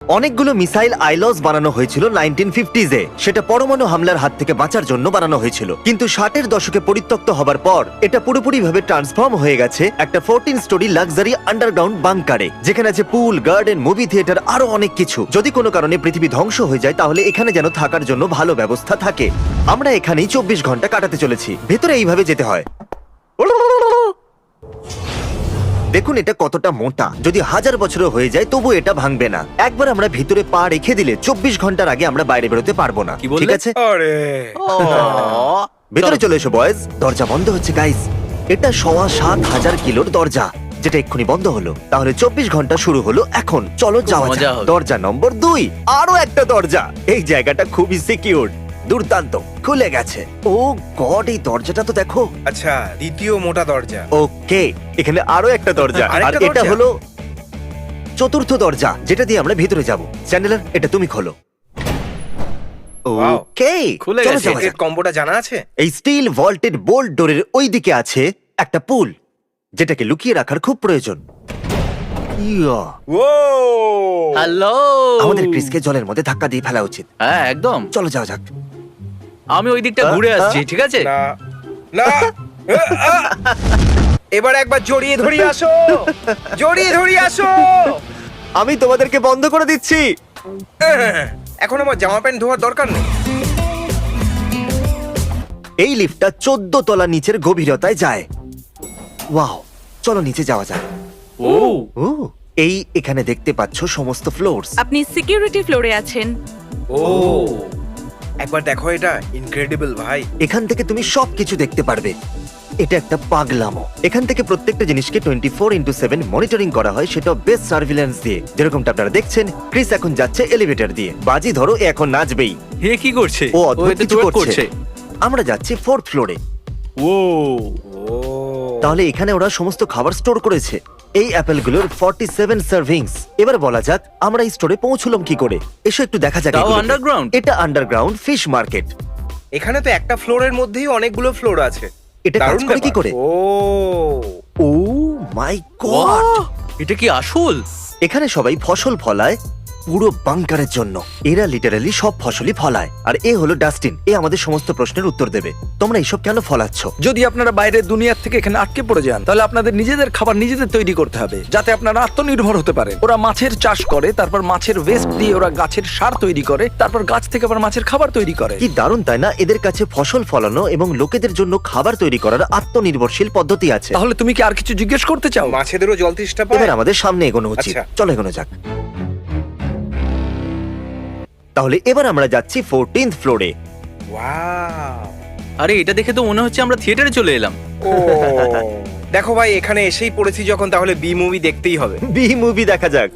অনেকগুলো মিসাইল আইলস বানানো হয়েছিল 1950s এ। সেটা পরমাণু হামলার হাত থেকে বাঁচার জন্য বানানো হয়েছিল, কিন্তু 60-এর দশকে পরিত্যক্ত হবার পর এটা পুরোপুরিভাবে ট্রান্সফর্ম হয়ে গেছে একটা 14 স্টোরি লাক্সারি আন্ডারগ্রাউন্ড বাংকারে, যেখানে আছে পুল, গার্ডেন, মুভি থিয়েটার, আরো অনেক কিছু। যদি কোনো কারণে পৃথিবী ধ্বংস হয়ে যায় তাহলে এখানে যেন থাকার জন্য ভালো ব্যবস্থা থাকে। আমরা এখানেই 24 ঘন্টা কাটাতে চলেছি। ভেতরে এইভাবে যেতে হয়। দেখুন এটা কতটা মোটা, যদি 1000 বছরও হয়ে যায় তবু এটা ভাঙবে না। একবার আমরা ভিতরে পা রেখে দিলে 24 ঘন্টার আগে আমরা বাইরে বেরোতে পারবো না। কি বললে? ঠিক আছে, আরে ভেতরে চলে এসো বয়েজ। দরজা বন্ধ হচ্ছে গাইস। এটা 7,500 কিলোর দরজা, যেটা এক্ষুনি বন্ধ হলো। তাহলে 24 ঘন্টা শুরু হলো এখন। চলো যাওয়া মজা যাক। হবে। দরজা নম্বর 2, আরো একটা দরজা। এই জায়গাটা খুবই সিকিউর, দুর্দান্ত। খুলে গেছে। ও গড, এই দরজাটা তো দেখো। আচ্ছা, দ্বিতীয় মোটা দরজা। ওকে, এখানে আরো একটা দরজা। আর আরেকটা এটা দরজা? হলো চতুর্থ দরজা, যেটা দিয়ে আমরা ভিতরে যাব। চ্যান্ডেলার, এটা তুমি খোলো। Wow. ওকে, খুলে চলো গেছে। যাওয়া সিক্রেট যাক। কম্বোটা জানা আছে? এই স্টিল ভল্টেড বোল্ট ডোরের ওই দিকে আছে একটা পুল, যেটাকে লুকিয়ে রাখার খুব প্রয়োজন। ইয়া, ও হ্যালো। আমাদের ক্রিসকে জলের মধ্যে ধাক্কা দিয়ে ফেলা উচিত। হ্যাঁ একদম। চলো যাওয়া যাক। আমি ওই দিকটা ঘুরে আসছি, ঠিক আছে? না না এবার একবার জড়িয়ে ধরিয়ে আসো, জড়িয়ে ধরিয়ে আসো। আমি তোমাদেরকে বন্ধ করে দিচ্ছি। এখন আমার জামা প্যান্ট ধোয়ার দরকার নেই। এই লিফটটা 14 তলা নিচের গভীরতায় যায়। ওয়াও, চলো নিচে যাওয়া যাক। ও ও, এই এখানে দেখতে পাচ্ছ সমস্ত ফ্লোরস। আপনি সিকিউরিটি ফ্লোরে আছেন। ও একবার দেখো, এটা ইনক্রেডিবল ভাই। এখান থেকে তুমি সবকিছু দেখতে পারবে। এটা একটা পাগলামো। এখান থেকে প্রত্যেকটা জিনিসকে 24x7 মনিটরিং করা হয়, সেটা বেস্ট সার্ভিল্যান্স দিয়ে। যেরকমটা আপনারা দেখছেন, ক্রিস এখন যাচ্ছে এলিভেটর দিয়ে। বাজি ধরো এ এখন নাচবেই। হে কি করছে? ও অদ্ভুত এতে কিছু twerk করছে। আমরা যাচ্ছি 4th ফ্লোরে। ও ও তাহলে এখানে ওরা সমস্ত খাবার স্টোর করেছে। এই অ্যাপেলগুলোর 47 সার্ভিংস। এবার বলা যাক আমরা এই স্টোরে পৌঁছলাম কি করে। এসো একটু দেখা যাক। তাও এগুলোকে। underground? এটা আন্ডারগ্রাউন্ড ফিশ মার্কেট। এখানে তো একটা ফ্লোরের মধ্যেই অনেকগুলো ফ্লোর আছে। এটা কাজ দারুণ করে কি ব্যাপার। করে? ও ও মাই গড, Wow! এটা কি আসল? এখানে সবাই ফসল ফলায় পুরো বাংকারের জন্য। এরা লিটারালি সব ফসলই ফলায়। আর এ হলো ডাস্টিন, এ আমাদের সমস্ত প্রশ্নের উত্তর দেবে। তোমরা এইসব কেন ফলাচ্ছ? যদি আপনারা বাইরের দুনিয়ার থেকে এখানে আটকে পড়ে যান, তাহলে আপনাদের নিজেদের খাবার নিজেদের তৈরি করতে হবে, যাতে আপনারা আত্মনির্ভর হতে পারেন। ওরা মাছের চাষ করে, তারপর মাছের ওয়েস্ট দিয়ে ওরা গাছের সার তৈরি করে, তারপর গাছ থেকে আবার মাছের খাবার তৈরি করে। কি দারুণ তাই না? এদের কাছে ফসল ফলানো এবং লোকেদের জন্য খাবার তৈরি করার আত্মনির্ভরশীল পদ্ধতি আছে। তাহলে তুমি কি আর কিছু জিজ্ঞেস করতে চাও? মাছেদেরও জল তৃষ্ণা পায়। এবার আমাদের সামনে এগোনো উচিত। আচ্ছা। চলো এগোনো যাক। তাহলে এবার আমরা যাচ্ছি 14th ফ্লোরে। ওয়াও আরে এটা দেখে তো মনে হচ্ছে আমরা থিয়েটারে চলে এলাম। ও দেখো ভাই, এখানে এসেই পড়েছি যখন, তাহলে বি মুভি দেখতেই হবে। বি মুভি দেখা যাক।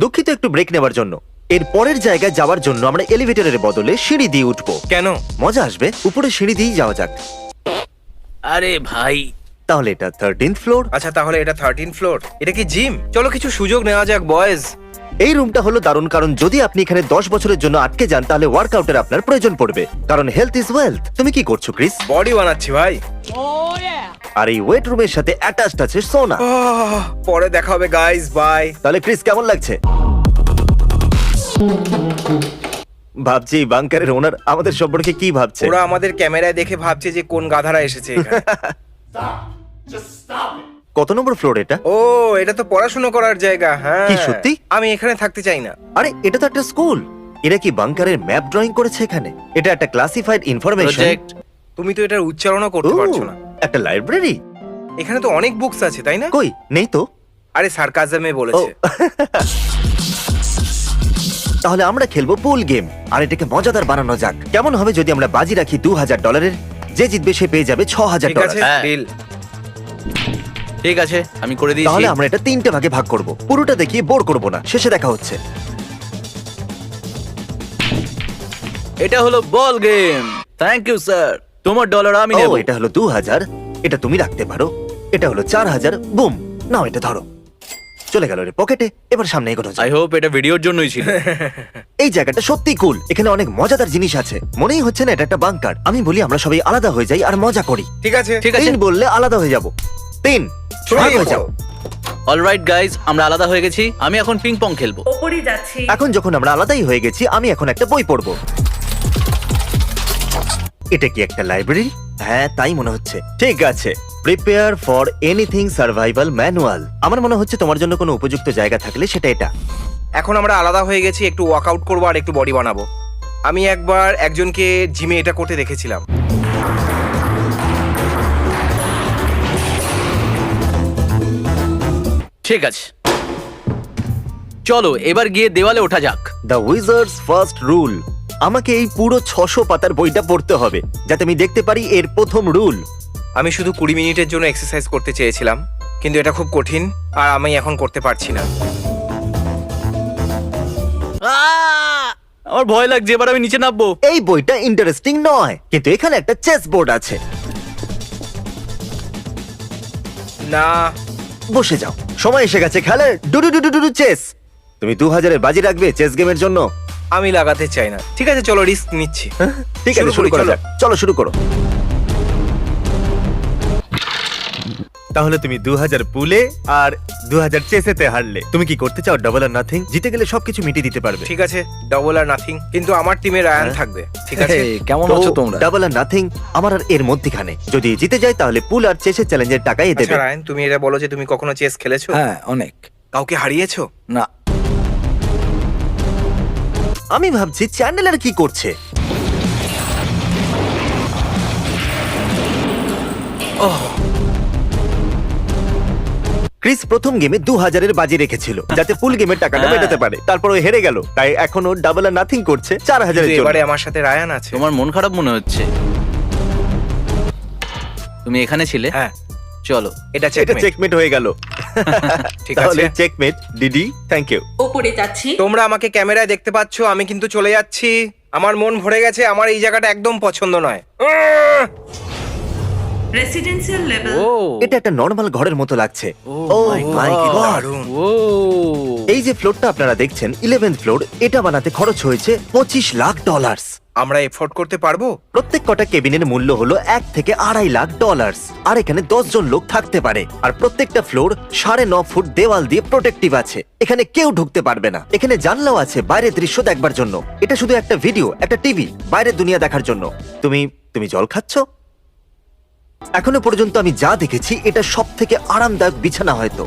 দুঃখিত একটু ব্রেক নেবার জন্য। এর পরের জায়গায় যাওয়ার জন্য আমরা এলিভেটরের বদলে সিঁড়ি দিয়ে উঠবো। কেন? মজা আসবে। উপরে সিঁড়ি দিয়েই যাওয়া যাক। আরে ভাই, তাহলে এটা 13th ফ্লোর। আচ্ছা, তাহলে এটা 13 ফ্লোর। এটা কি জিম? চলো কিছু সুযোগ নেওয়া যাক বয়েজ। এই রুমটা হলো দারুণ, কারণ যদি আপনি এখানে 10 বছরের জন্য আটকে যান তাহলে ওয়ার্কআউটের আপনার প্রয়োজন পড়বে, কারণ হেলথ ইজ ওয়েলথ। তুমি কি করছো ক্রিস? বডি বানাচ্ছি ভাই। আর এই ওয়েট রুমের সাথে অ্যাটাচড আছে সোনা। পরে দেখা হবে গাইস, বাই। তাহলে ক্রিস কেমন লাগছে? ভাবছি বাংকারের ওনার আমাদের সম্পর্কে কি ভাবছে। ওরা আমাদের ক্যামেরায় দেখে ভাবছে যে কোন গাধারা এসেছে এখানে। কত নম্বর ফ্লোর এটা? ও, এটা তো পড়াশোনা করার জায়গা। হ্যাঁ, কি সত্যি? আমি এখানে থাকতে চাই না। আরে এটা তো একটা স্কুল। এরা কি বাংকারের ম্যাপ ড্রয়িং করেছে এখানে? এটা একটা ক্লাসিফাইড ইনফরমেশন। প্রজেক্ট। তুমি তো এটার উচ্চারণও করতে পারছো না। একটা লাইব্রেরি। এখানে তো অনেক বুকস আছে, তাই না? কই নেই তো। আরে সার্কাজমে ও, বলেছে। তাহলে আমরা খেলবো পুল গেম, আর এটাকে মজাদার বানানো যাক। কেমন হবে যদি আমরা বাজি রাখি $2000? যে জিতবে সে পেয়ে যাবে ঠিক আছে, $6000। হ্যাঁ। ডিল। ঠিক আছে, আমি করে দিয়েছি। তাহলে আমরা এটা 3টে ভাগে ভাগ করব। পুরোটা দেখিয়ে বোর করব না, শেষে দেখা হচ্ছে। এটা হলো ball game. Thank you sir. তোমার ডলার আমি ও, নেব। এটা হলো 2000, এটা তুমি রাখতে পারো। এটা হলো 4000। বুম, নাও এটা ধরো। চলে গেল রে পকেটে। এবার সামনে এগোনো আই যাক। হোপ এটা ভিডিওর জন্যই ছিল। এই জায়গাটা সত্যি কুল। এখানে অনেক মজাদার জিনিস আছে। মনেই হচ্ছে না এটা একটা বাংকার। আমি বলি আমরা সবাই আলাদা হয়ে যাই আর মজা করি। ঠিক আছে। ঠিক আছে। 3 বললে আলাদা হয়ে যাব। 3 ভাগ হয়ে যাও। অলরাইট গাইজ, আমরা আলাদা হয়ে গেছি। আমি এখন পিং পং খেলবো। ওপরে যাচ্ছি। এখন যখন আমরা আলাদাই হয়ে গেছি, আমি এখন একটা বই পড়বো। এটা কি একটা লাইব্রেরি? হ্যাঁ, তাই মনে হচ্ছে। ঠিক আছে, prepare for anything survival manual. আমার মনে হচ্ছে তোমার জন্য কোনো উপযুক্ত জায়গা থাকলে সেটা এটা। এখন আমরা আলাদা হয়ে গেছি, একটু ওয়ার্কআউট করবো আর একটু বডি বানাবো। আমি একবার একজনকে জিমে এটা করতে দেখেছিলাম। ঠিক আছে, চলো এবার গিয়ে দেওয়ালে ওঠা যাক। The wizard's first rule. আমাকে এই পুরো 600 পাতার বইটা পড়তে হবে যাতে আমি দেখতে পারি এর প্রথম রুল। আমি শুধু 20 মিনিটের জন্য এক্সারসাইজ করতে চেয়েছিলাম, কিন্তু এটা খুব কঠিন আর আমি এখন করতে পারছি না। আমার ভয় লাগছে, এবার আমি নিচে নামবো। এই বইটা ইন্টারেস্টিং নয়, কিন্তু এখানে একটা চেস বোর্ড আছে। না, বসে যাও, সময় এসে গেছে খেলার। ডুডু ডুডু ডুডু চেস। তুমি 2000-এর বাজি রাখবে চেস গেমের জন্য? আমি লাগাতে চাই না। ঠিক আছে, চলো রিস্ক নিচ্ছি। ঠিক আছে, শুরু করা চলো। যাক। চলো শুরু করো। তাহলে তুমি 2000 পুলে আর 2000 চেসেতে হারলে। তুমি কি করতে চাও? ডাবল আর নাথিং? জিতে গেলে সবকিছু মিটিয়ে দিতে পারবে। ঠিক আছে, ডাবল আর নাথিং, কিন্তু আমার টিমে রায়ান থাকবে। ঠিক আছে, Hey, কেমন আছো তোমরা? ডাবল আর নাথিং আমার আর এর মধ্যখানে। যদি জিতে যায় তাহলে পুল আর চেসের চ্যালেঞ্জের টাকাই দেবে। আচ্ছা রায়ান, তুমি এটা বলো যে তুমি কখনো চেস খেলেছো? হ্যাঁ, অনেক। কাউকে হারিয়েছো? না, আমি ভাবছি চ্যান্ডেলার কি করছে। ক্রিস প্রথম গেমে 2000-এর বাজি রেখেছিল যাতে পুল গেমের টাকাটা হ্যাঁ। মেটাতে পারে। তারপর ও হেরে গেল, তাই এখন ও ডাবল আর নাথিং করছে 4000-এর কিন্তু জন্য। এবারে আমার সাথে রায়ান আছে। তোমার মন খারাপ মনে হচ্ছে। তুমি এখানে ছিলে? হ্যাঁ, চলো। এটা এটা চেকমেট। চেকমেট হয়ে গেল। ঠিক তাহলে আছে, চেকমেট ডিডি, থ্যাংক ইউ। ওপরে যাচ্ছি। তোমরা আমাকে ক্যামেরায় দেখতে পাচ্ছ, আমি কিন্তু চলে যাচ্ছি। আমার মন ভরে গেছে, আমার এই জায়গাটা একদম পছন্দ নয়। Residential level. ও এটা একটা নরমাল ঘরের মতো লাগছে। Oh oh my my God. God. দারুণ। ও এই যে ফ্লোরটা আপনারা দেখছেন 11th ফ্লোর, এটা বানাতে খরচ হয়েছে $25 লাখ। আমরা এফোর্ড করতে পারবো? প্রত্যেক কটা কেবিনের মূল্য হলো $1 থেকে $2.5 লাখ। আর এখানে 10 জন লোক থাকতে পারে। আর প্রত্যেকটা ফ্লোর 9.5 ফুট দেওয়াল দিয়ে প্রোটেক্টিভ আছে। এখানে কেউ ঢুকতে পারবে না। এখানে জানলাও আছে বাইরের দৃশ্য দেখবার জন্য। এটা শুধু একটা ভিডিও, একটা টিভি, বাইরের দুনিয়া দেখার জন্য। তুমি জল খাচ্ছ? এখনো পর্যন্ত আমি যা দেখেছি এটা সব থেকে আরামদায়ক বিছানা হয়তো।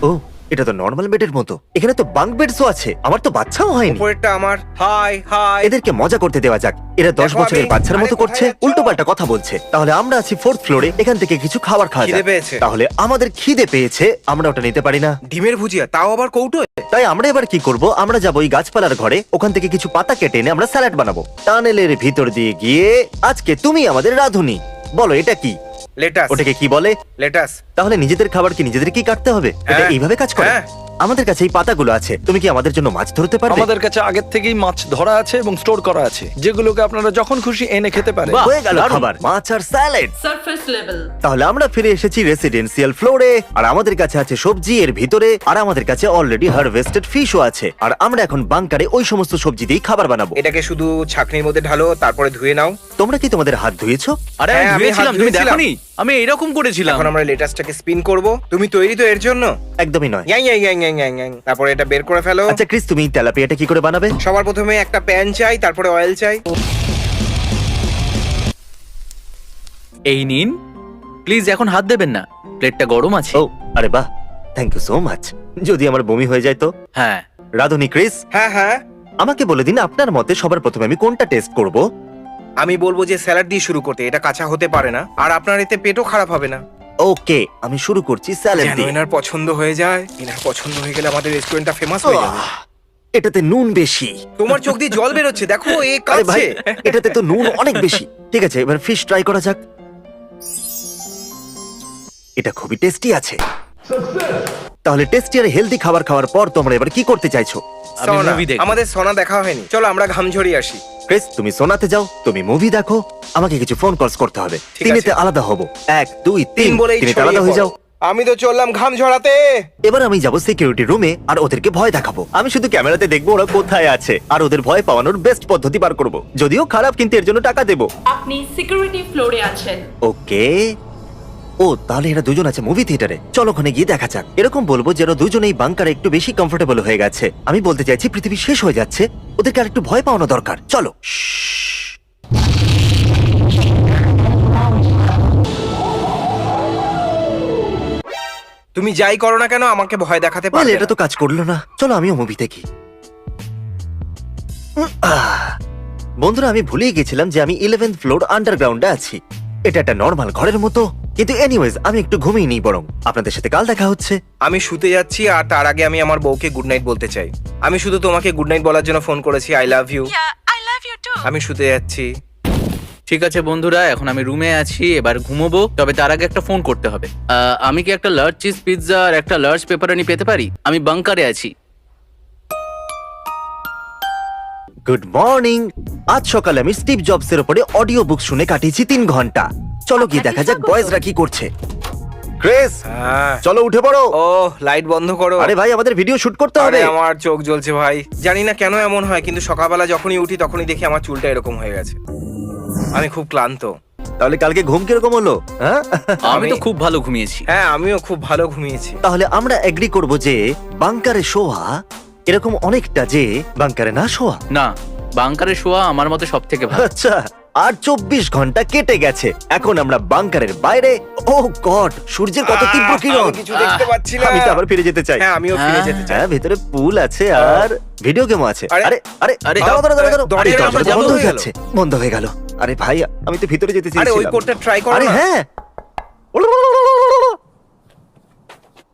ও, এটা তো নর্মাল বেডের মতো। এখানে তো বাঙ্ক বেডসও আছে। আমার তো বাচ্চাও হয়নি। উপরেরটা আমার। High high. এদেরকে মজা করতে দেওয়া যাক। এরা 10 দেখো বছরের আমি- বাচ্চার মতো আরে করছে, কোথায় যাচ্ছো? উল্টো পাল্টা কথা বলছে। তাহলে আমরা আছি 4th ফ্লোরে, এখান থেকে কিছু খাবার খাওয়া খিদে যাক। পেয়েছে। তাহলে আমাদের খিদে পেয়েছে, আমরা ওটা নিতে পারি না। ডিমের ভুজিয়া, তাও আবার কৌটো। তাই আমরা এবার কি করব? আমরা যাবো ওই গাছপালার ঘরে, ওখান থেকে কিছু পাতা কেটে এনে আমরা স্যালাড বানাবো। টানেলের ভিতর দিয়ে গিয়ে আজকে তুমি আমাদের রাঁধুনি। বলো এটা কি? লেটাস। ওটাকে কি বলে? লেটাস। তাহলে নিজেদের খাবার কি নিজেদের কি কাটতে হবে? এটা হ্যাঁ। এইভাবে কাজ করে? হ্যাঁ। আমাদের কাছে এই পাতাগুলো আছে, তুমি কি আমাদের জন্য মাছ ধরতে পারবে? আমাদের কাছে আগের থেকেই মাছ ধরা আছে এবং স্টোর করা আছে, যেগুলোকে আপনারা যখন খুশি এনে খেতে পারেন। বাহ, হয়ে গেল দারুণ। খাবার, মাছ আর স্যালাড। Surface level. তাহলে আমরা ফিরে এসেছি রেসিডেন্সিয়াল ফ্লোরে, আর আমাদের কাছে আছে সবজি এর ভিতরে, আর আমাদের কাছে অলরেডি হারভেস্টেড ফিশও আছে। আর আমরা এখন বাংকারে ওই সমস্ত সবজি দিয়েই খাবার বানাবো। এটাকে শুধু ছাকনির মধ্যে ঢালো, তারপরে ধুয়ে নাও। তোমরা কি তোমাদের হাত ধুয়েছো? আরে হ্যাঁ, আমি আমি ধুয়েছিলাম, হাত তুমি ধুয়েছিলাম। দেখোনি? আমি এরকম করেছিলাম। এখন আমরা লেটাসটাকে স্পিন করব। তুমি তৈরি তো এর জন্য? একদমই নয়। Young young young young young young. তারপরে এটা বের করে ফেলো। আচ্ছা ক্রিস, তুমি তেলাপিয়াটা কি করে বানাবে? সবার প্রথমে একটা প্যান চাই, তারপরে অয়েল চাই। এই নিন, প্লিজ এখন হাত দেবেন না, প্লেটটা গরম আছে। ও, আরে বাহ, থ্যাংক ইউ সো মাচ। যদি আমার বমি হয়ে যায় তো? হ্যাঁ, রাধুনি, ক্রিস, হ্যাঁ হ্যাঁ, আমাকে বলে দিন আপনার মতে সবার প্রথমে আমি কোনটা টেস্ট করব? আমি বলবো যে স্যালাড দিয়ে শুরু করতে। এটা কাঁচা হতে পারে না, আর আপনার এতে পেটও খারাপ হবে না। ওকে, আমি শুরু করছি স্যালাড যেন দিয়ে। এনার পছন্দ হয়ে যায়। এনার পছন্দ হয়ে গেলে আমাদের রেস্টুরেন্টটা ফেমাস হয়ে যাবে। আহ, এটাতে নুন বেশি। তোমার চোখ দিয়ে জল বেরোচ্ছে, দেখো এ আরে ভাই, কাঁদছে। এটাতে তো নুন অনেক বেশি। ঠিক আছে, এবার ফিশ ট্রাই করা যাক। এটা খুবই টেস্টি আছে। তাহলে টেস্টি আর হেলদি খাবার খাওয়ার পর তোমরা এবার কি করতে চাইছো? আমি সোনা, মুভি দেখব। আমাদের সোনা দেখা হয়নি, চলো আমরা ঘাম ঝরিয়ে আসি। ক্রিস, তুমি সোনাতে যাও, তুমি মুভি দেখো, আমাকে কিছু ফোন কলস করতে হবে। ঠিক তিনেতে আছে। আলাদা হবো। 1 2 তিন 3 বলেই তিনেতে ছড়িয়ে আলাদা হয়ে যাও। পড়ো। আমি তো চললাম ঘাম ঝরাতে। এবার আমি যাব সিকিউরিটি রুমে আর ওদেরকে ভয় দেখাবো। আমি শুধু ক্যামেরাতে দেখবো ওরা কোথায় আছে, আর ওদের ভয় পাওয়ানোর বেস্ট পদ্ধতি বার করব। যদিও খারাপ, কিন্তু এর জন্য টাকা দেবো। আপনি সিকিউরিটি ফ্লোরে আছেন। ওকে, ও তাহলে এরা দুজন আছে মুভি থিয়েটারে, চলো ওখানে গিয়ে দেখা যাক। এরকম বলবো যে ওরা দুজনেই বাংকারে একটু বেশি কমফোর্টেবল হয়ে গেছে। আমি বলতে চাইছি পৃথিবী শেষ হয়ে যাচ্ছে, ওদেরকে আর একটু ভয় পাওয়ানো দরকার। চলো। তুমি যাই করো না কেন আমাকে ভয় দেখাতে বলে পারবে এটা না। তো কাজ করলো না, চলো আমিও মুভি দেখি। বন্ধুরা আমি ভুলেই গেছিলাম যে আমি 11th ফ্লোর আন্ডারগ্রাউন্ডে আছি। এটা একটা নর্মাল ঘরের মতো, কিন্তু এনিওয়েজ আমি একটু ঘুমিয়ে নিই বরং। আপনাদের সাথে কাল দেখা হচ্ছে। আমি শুতে যাচ্ছি আর তার আগে আমি আমার বউকে গুড নাইট বলতে চাই। আমি শুধু তোমাকে গুড নাইট বলার জন্য ফোন করেছি। I love you. I love you too. আমি শুতে যাচ্ছি। ঠিক আছে বন্ধুরা, এখন আমি রুমে আছি, এবার ঘুমোবো। তবে তার আগে একটা ফোন করতে হবে। আমি কি একটা লার্জ চিজ পিৎজা আর একটা লার্জ পেপারনি পেতে পারি? আমি বাংকারে আছি। Good morning. আজ সকালে আমি স্টিভ জবস এর উপরে অডিও বুক শুনে কাটিয়েছি 3 ঘন্টা। চলো গিয়ে দেখা যাক বয়েজরা কি করছে। ক্রিস, হ্যাঁ। চলো উঠে পড়ো। ও লাইট বন্ধ করো। আরে ভাই আমাদের ভিডিও শুট করতে আরে হবে। আমার চোখ জ্বলছে ভাই। জানি না কেন এমন হয়, কিন্তু সকালবেলা যখনই উঠি তখনই দেখি আমার চুলটা এরকম হয়ে গেছে। আমি খুব ক্লান্ত। তাহলে কালকে ঘুম কিরকম হলো? হ্যাঁ আমি তো খুব ভালো ঘুমিয়েছি। হ্যাঁ আমিও খুব ভালো ঘুমিয়েছি। তাহলে আমরা এগ্রি করব যে বাংকারে শোয়া এরকম অনেকটা যে বাংকারে না শোয়া। না, বাংকারে শোয়া আমার মতে সব থেকে ভালো। আচ্ছা, আর 24 ঘন্টা কেটে গেছে। এখন আমরা বাংকারের বাইরে। ও গড, সূর্যের কত তীব্র কিরণ! আমি কিছু দেখতে পাচ্ছি না। আমি তো আবার ফিরে যেতে চাই। হ্যাঁ আমিও ফিরে হ্যাঁ। যেতে চাই। হ্যাঁ, ভেতরে পুল আছে আর ভিডিও গেমও আছে। আরে, আরে আরে আরে, দাঁড়াও দাঁড়াও দাঁড়াও, দাঁড়াও। দরজাটা আরে, আমরা দরজাটা বন্ধ বন্ধ হয়ে হয়ে গেল। যাচ্ছে, বন্ধ হয়ে গেল। আরে ভাই, আমি তো ভিতরে যেতে আরে চেয়েছিলাম। ওই কোডটা ট্রাই করো আরে না। হ্যাঁ,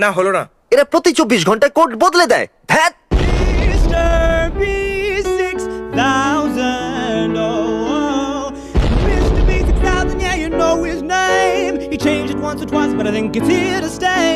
না হলো না। এরা প্রতি 24 ঘন্টায় কোড বদলে দেয়। ধ্যাৎ। Mr. B6000, oh, Mr. B6000, yeah, you know his name. He changed it once or twice, but I think it's here to stay.